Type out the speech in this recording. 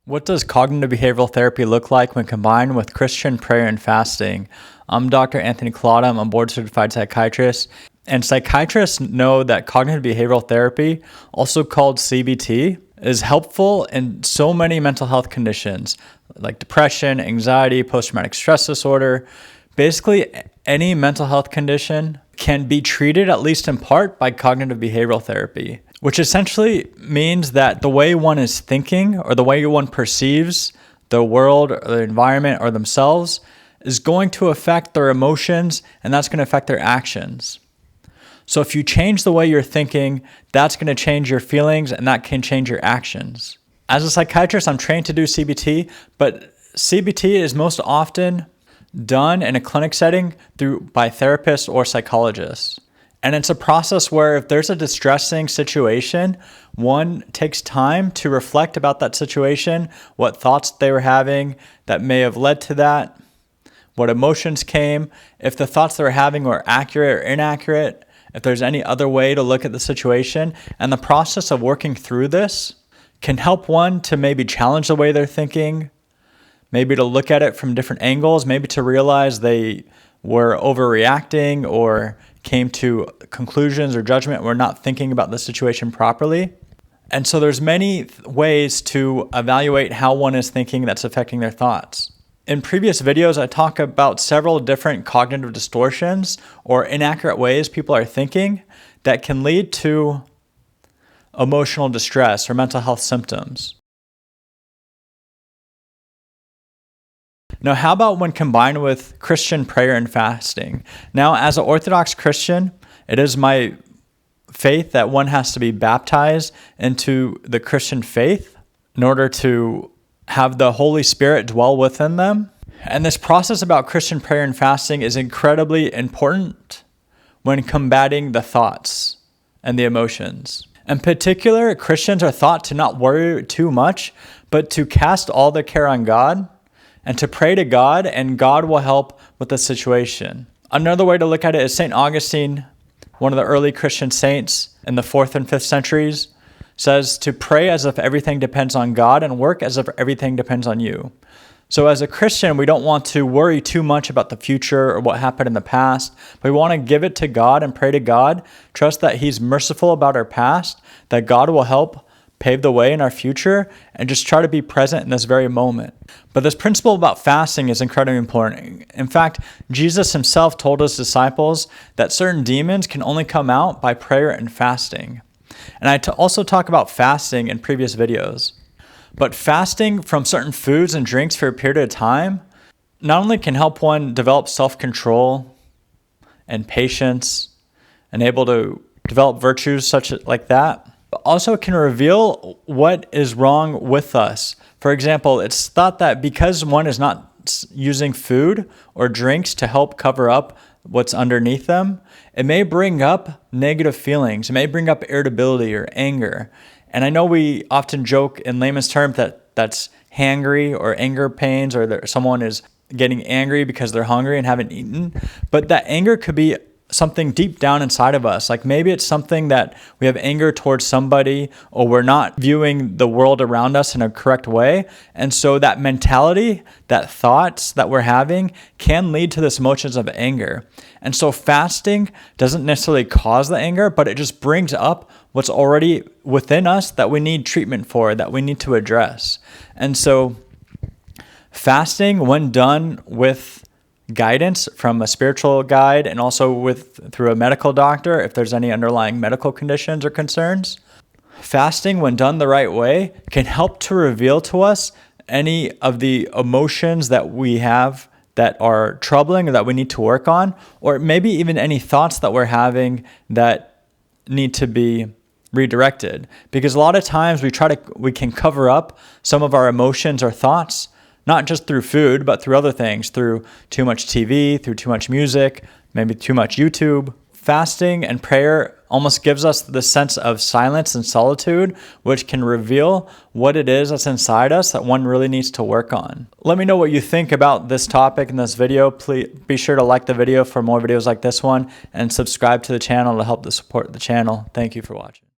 What does cognitive behavioral therapy look like when combined with Christian prayer and fasting? I'm Dr. Anthony Collada. I'm a board-certified psychiatrist. And psychiatrists know that cognitive behavioral therapy, also called CBT, is helpful in so many mental health conditions like depression, anxiety, post-traumatic stress disorder. Basically, any mental health condition can be treated, at least in part, by cognitive behavioral therapy, which essentially means that the way one is thinking or the way one perceives the world or the environment or themselves is going to affect their emotions, and that's going to affect their actions. So if you change the way you're thinking, that's going to change your feelings, and that can change your actions. As a psychiatrist, I'm trained to do CBT, but CBT is most often done in a clinic setting by therapists or psychologists. And it's a process where if there's a distressing situation, one takes time to reflect about that situation, what thoughts they were having that may have led to that, what emotions came, if the thoughts they were having were accurate or inaccurate, if there's any other way to look at the situation. And the process of working through this can help one to maybe challenge the way they're thinking, maybe to look at it from different angles, maybe to realize they were overreacting or came to conclusions or judgment, were not thinking about the situation properly. And so there's many ways to evaluate how one is thinking that's affecting their thoughts. In previous videos, I talk about several different cognitive distortions or inaccurate ways people are thinking that can lead to emotional distress or mental health symptoms. Now, how about when combined with Christian prayer and fasting? Now, as an Orthodox Christian, it is my faith that one has to be baptized into the Christian faith in order to have the Holy Spirit dwell within them. And this process about Christian prayer and fasting is incredibly important when combating the thoughts and the emotions. In particular, Christians are thought to not worry too much, but to cast all their care on God and to pray to God, and God will help with the situation. Another way to look at it is St. Augustine, one of the early Christian saints in the 4th and 5th centuries, says to pray as if everything depends on God and work as if everything depends on you. So as a Christian, we don't want to worry too much about the future or what happened in the past, but we want to give it to God and pray to God, trust that He's merciful about our past, that God will help pave the way in our future, and just try to be present in this very moment. But this principle about fasting is incredibly important. In fact, Jesus himself told his disciples that certain demons can only come out by prayer and fasting. And I also talk about fasting in previous videos. But fasting from certain foods and drinks for a period of time not only can help one develop self-control and patience and able to develop virtues like that, but also can reveal what is wrong with us. For example, it's thought that because one is not using food or drinks to help cover up what's underneath them, it may bring up negative feelings. It may bring up irritability or anger. And I know we often joke in layman's terms that that's hangry or anger pains, or that someone is getting angry because they're hungry and haven't eaten. But that anger could be something deep down inside of us. Like maybe it's something that we have anger towards somebody, or we're not viewing the world around us in a correct way. And so that mentality, that thoughts that we're having can lead to this emotions of anger. And so fasting doesn't necessarily cause the anger, but it just brings up what's already within us that we need treatment for, that we need to address. And so fasting, when done with guidance from a spiritual guide and also through a medical doctor, if there's any underlying medical conditions or concerns, fasting, when done the right way, can help to reveal to us any of the emotions that we have that are troubling or that we need to work on, or maybe even any thoughts that we're having that need to be redirected. Because a lot of times we can cover up some of our emotions or thoughts, not just through food, but through other things, through too much TV, through too much music, maybe too much YouTube. Fasting and prayer almost gives us the sense of silence and solitude, which can reveal what it is that's inside us that one really needs to work on. Let me know what you think about this topic in this video. Please be sure to like the video for more videos like this one, and subscribe to the channel to help to support the channel. Thank you for watching.